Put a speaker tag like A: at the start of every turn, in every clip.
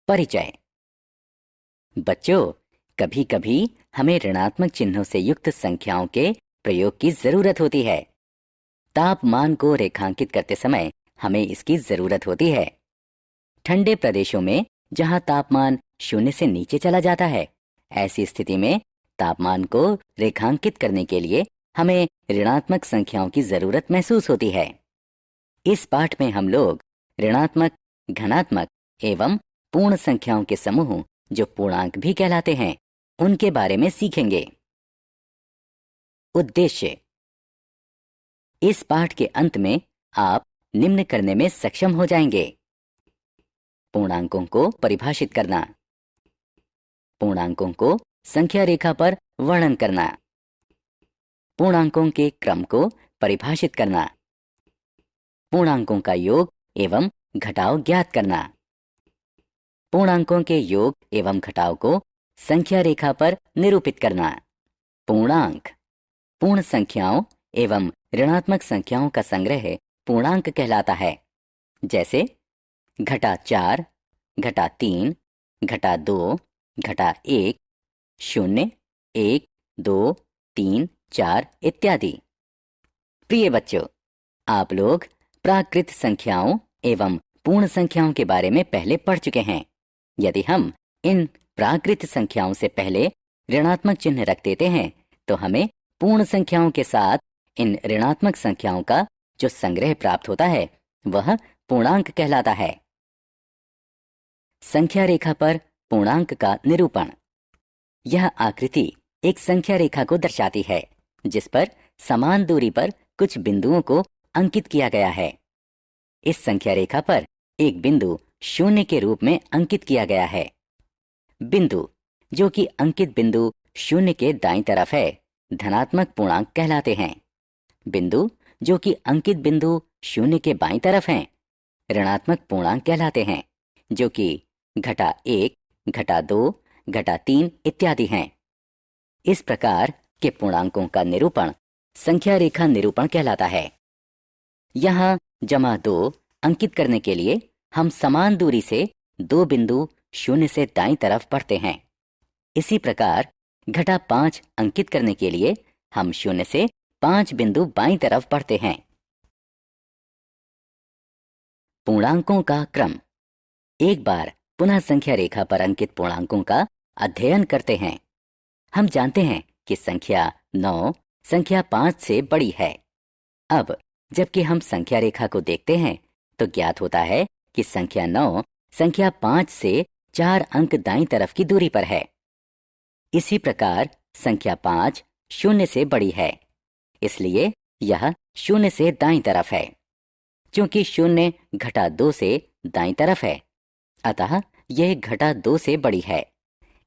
A: परिचय। बच्चों, कभी कभी हमें ऋणात्मक चिन्हों से युक्त संख्याओं के प्रयोग की जरूरत होती है। तापमान को रेखांकित करते समय हमें इसकी जरूरत होती है। ठंडे प्रदेशों में जहां तापमान 0 से नीचे चला जाता है, ऐसी स्थिति में तापमान को रेखांकित करने के लिए हमें ऋणात्मक संख्याओं की जरूरत महसूस होती है। इस पाठ में हम लोग ऋणात्मक, धनात्मक एवं पूर्ण संख्याओं के समूह, जो पूर्णांक भी कहलाते हैं, उनके बारे में सीखेंगे। उद्देश्य: इस पाठ के अंत में आप निम्न करने में सक्षम हो जाएंगे। पूर्णांकों को परिभाषित करना, पूर्णांकों को संख्या रेखा पर वर्णन करना, पूर्णांकों के क्रम को परिभाषित करना, पूर्णांकों का योग एवं घटाव ज्ञात करना, पूर्णांकों के योग एवं घटाव को संख्या रेखा पर निरूपित करना। पूर्णांक पूर्ण संख्याओं एवं ऋणात्मक संख्याओं का संग्रह पूर्णांक कहलाता है। जैसे घटा 4, घटा 3, घटा 2, घटा 1, 0, 1, 2, 3, 4 इत्यादि। प्रिय बच्चों, आप लोग प्राकृत संख्याओं एवं पूर्ण संख्याओं के बारे में पहले पढ़ चुके हैं। यदि हम इन प्राकृत संख्याओं से पहले ऋणात्मक चिन्ह रख देते हैं तो हमें पूर्ण संख्याओं के साथ इन ऋणात्मक संख्याओं का जो संग्रह प्राप्त होता है वह पूर्णांक कहलाता है। संख्या रेखा पर पूर्णांक का निरूपण। यह आकृति एक संख्या रेखा को दर्शाती है, जिस पर समान दूरी पर कुछ बिंदुओं को अंकित किया गया है। इस संख्या रेखा पर एक बिंदु 0 के रूप में अंकित किया गया है। बिंदु जो कि अंकित बिंदु 0 के दाईं तरफ है, धनात्मक पूर्णांक कहलाते हैं। बिंदु जो कि अंकित बिंदु 0 के बाईं तरफ हैं, ऋणात्मक पूर्णांक कहलाते हैं, जो कि घटा 1, घटा 2, घटा 3 इत्यादि हैं। इस प्रकार के पूर्णांकों का निरूपण संख्या रेखा निरूपण कहलाता है। यहाँ -2 अंकित करने के लिए हम समान दूरी से दो बिंदु 0 से दाईं तरफ बढ़ते हैं। इसी प्रकार घटा 5 अंकित करने के लिए हम 0 से 5 बिंदु बाईं तरफ बढ़ते हैं। पूर्णांकों का क्रम। एक बार पुनः संख्या रेखा पर अंकित पूर्णांकों का अध्ययन करते हैं। हम जानते हैं कि संख्या 9 संख्या 5 से बड़ी है। अब जबकि हम संख्या रेखा को देखते हैं तो ज्ञात होता है कि संख्या 9 संख्या 5 से 4 अंक दाईं तरफ की दूरी पर है। इसी प्रकार संख्या 5 0 से बड़ी है, इसलिए यह 0 से दाईं तरफ है। क्योंकि 0 घटा 2 से दाईं तरफ है, अतः यह घटा 2 से बड़ी है।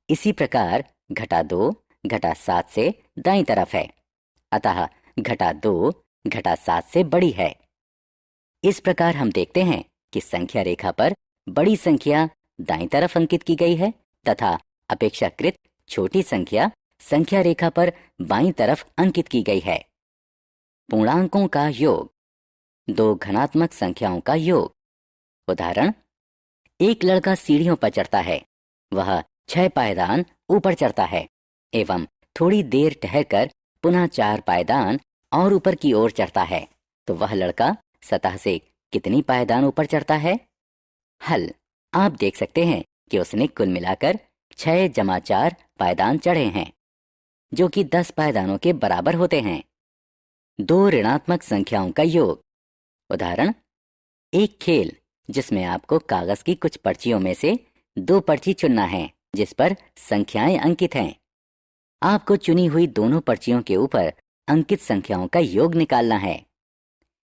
A: इसी प्रकार घटा 2 घटा 7 से दाईं तरफ है, अतः घटा 2 घटा 7 से बड़ी है। इस प्रकार हम देखते हैं कि संख्या रेखा पर बड़ी संख्या दाईं तरफ अंकित की गई है तथा अपेक्षाकृत छोटी संख्या संख्या रेखा पर बाईं तरफ अंकित की गई है। पूर्णांकों का योग। दो धनात्मक संख्याओं का योग। उदाहरण: एक लड़का सीढ़ियों पर चढ़ता है, वह 6 पायदान ऊपर चढ़ता है एवं थोड़ी देर ठहरकर पुनः 4 पायदान और ऊपर की ओर चढ़ता है, तो वह लड़का सतह से कितनी पायदान ऊपर चढ़ता है? हल: आप देख सकते हैं कि उसने कुल मिलाकर 6 + 4 पायदान चढ़े हैं, जो कि 10 पायदानों के बराबर होते हैं। दो ऋणात्मक संख्याओं का योग। उदाहरण: एक खेल जिसमें आपको कागज की कुछ पर्चियों में से 2 पर्ची चुनना है जिस पर संख्याएं अंकित हैं। आपको चुनी हुई दोनों पर्चियों के ऊपर अंकित संख्याओं का योग निकालना है।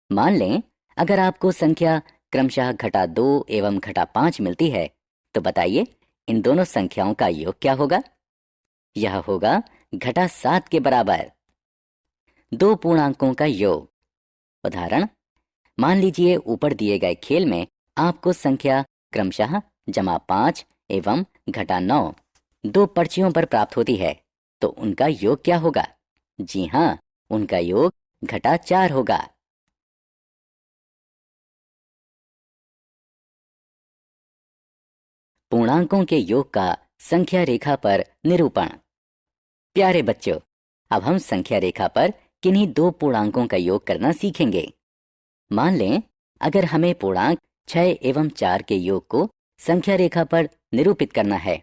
A: मान लें अगर आपको संख्या क्रमशः घटा 2 एवं घटा 5 मिलती है, तो बताइए इन दोनों संख्याओं का योग क्या होगा? यह होगा घटा 7 के बराबर। दो पूर्णांकों का योग। उदाहरण: मान लीजिए ऊपर दिए गए खेल में आपको संख्या क्रमशः -5 एवं घटा 9 दो पर्चियों पर प्राप्त होती है, तो उनका योग क्या होगा? जी हाँ, उनका योग घटा 4 होगा। पूर्णांकों के योग का संख्या रेखा पर निरूपण। प्यारे बच्चों, अब हम संख्या रेखा पर किन्हीं दो पूर्णांकों का योग करना सीखेंगे। मान लें अगर हमें पूर्णांक 6 एवं 4 के योग को संख्या रेखा पर निरूपित करना है।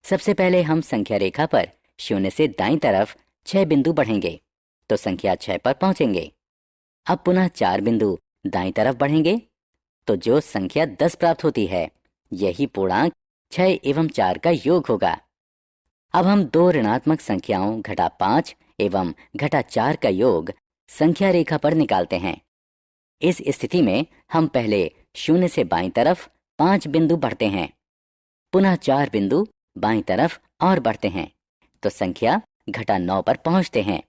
A: सबसे पहले हम संख्या रेखा पर 0 से दाईं तरफ 6 बिंदु बढ़ेंगे तो संख्या 6 पर पहुंचेंगे। अब पुनः 4 बिंदु दाईं तरफ बढ़ेंगे तो जो संख्या 10 प्राप्त होती है, यही पूर्णांक 6 एवं 4 का योग होगा। अब हम दो ऋणात्मक संख्याओं घटा 5 एवं घटा 4 का योग संख्या रेखा पर निकालते हैं। इस स्थिति में हम पहले 0 से बाईं तरफ 5 बिंदु बढ़ते हैं, पुनः 4 बिंदु बाईं तरफ और बढ़ते हैं तो संख्या घटा 9 पर पहुंचते हैं।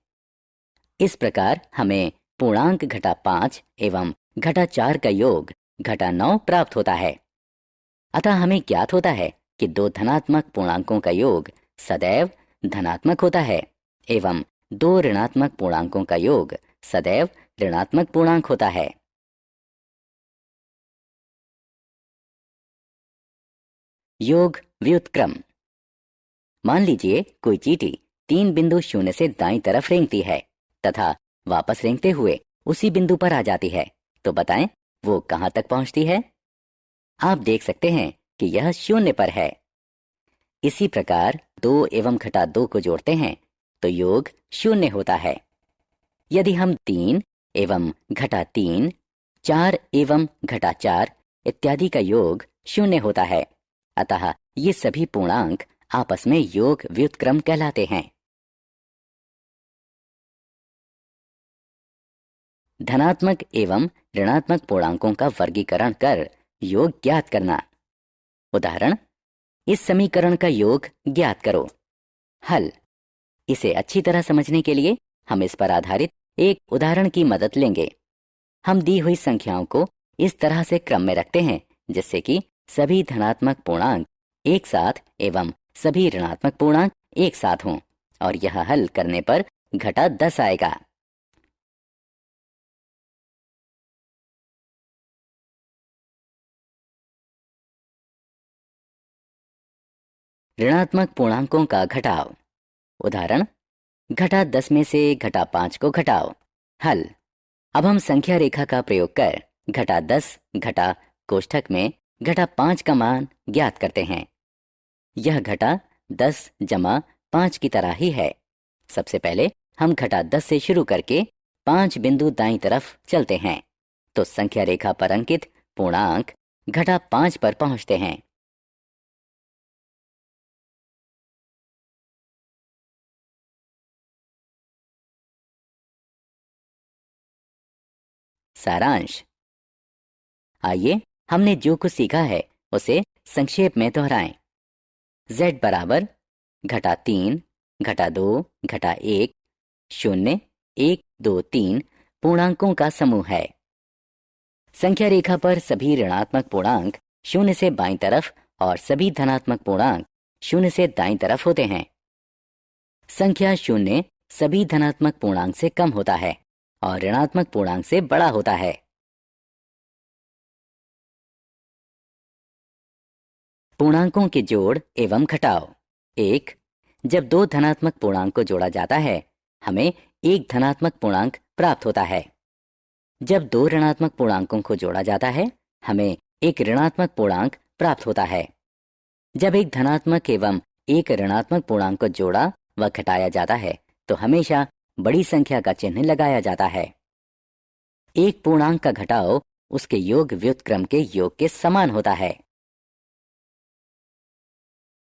A: इस प्रकार हमें पूर्णांक घटा 5 एवं घटा 4 का योग घटा 9 प्राप्त होता है। अतः हमें ज्ञात होता है कि दो धनात्मक पूर्णांकों का योग सदैव धनात्मक होता है एवं दो ऋणात्मक पूर्णांकों का योग सदैव ऋणात्मक पूर्णांक होता है। योग व्युत्क्रम। मान लीजिए कोई चींटी 3 बिंदु 0 से दाईं तरफ रेंगती है तथा वापस रेंगते हुए उसी बिंदु पर आ जाती है, तो बताएं वो कहां तक पहुंचती है? आप देख सकते हैं कि यह 0 पर है। इसी प्रकार 2 एवं घटा 2 को जोड़ते हैं तो योग 0 होता है। यदि हम 3 एवं घटा 3, 4 एवं घटा 4 इत्यादि का योग 0 होता है। अतः ये सभी पूर्णांक आपस में योग व्युत्क्रम कहलाते हैं। धनात्मक एवं ऋणात्मक पूर्णांकों का वर्गीकरण कर योग ज्ञात करना। उदाहरण, इस समीकरण का योग ज्ञात करो। हल। इसे अच्छी तरह समझने के लिए हम इस पर आधारित एक उदाहरण की मदद लेंगे। हम दी हुई संख्याओं को इस तरह से क्रम में रखते हैं जिससे कि सभी धनात्मक पूर्णांक एक साथ एवं सभी ऋणात्मक पूर्णांक एक साथ हों और यह हल करने पर घटा 10 आएगा। ऋणात्मक पूर्णांकों का घटाव। उदाहरण, घटा 10 में से घटा 5 को घटाओ। हल। अब हम संख्या रेखा का प्रयोग कर घटा 10 घटा कोष्ठक में घटा 5 का मान ज्ञात करते हैं। यह घटा 10 जमा 5 की तरह ही है। सबसे पहले हम घटा 10 से शुरू करके 5 बिंदु दाईं तरफ चलते हैं तो संख्या रेखा पर अंकित पूर्णांक घटा 5 पर पहुंचते हैं। सारांश। आइए हमने जो कुछ सीखा है उसे संक्षेप में दोहराएं। z बराबर घटा 3 घटा 2 घटा 1 0 1 2 3 पूर्णांकों का समूह है। संख्या रेखा पर सभी ऋणात्मक पूर्णांक 0 से बाईं तरफ और सभी धनात्मक पूर्णांक 0 से दाईं तरफ होते हैं। संख्या 0 सभी धनात्मक पूर्णांक से कम होता है और ऋणात्मक पूर्णांक से बड़ा होता है। पूर्णांकों के जोड़ एवं घटाव। 1. जब दो धनात्मक पूर्णांक को जोड़ा जाता है हमें एक धनात्मक पूर्णांक प्राप्त होता है। जब दो ऋणात्मक पूर्णांकों को जोड़ा जाता है हमें एक ऋणात्मक पूर्णांक प्राप्त होता है। जब एक धनात्मक एवं एक ऋणात्मक पूर्णांक को जोड़ा व घटाया जाता है तो हमेशा बड़ी संख्या का चिन्ह लगाया जाता है। एक पूर्णांक का घटाव उसके योग व्युत्क्रम के योग के समान होता है।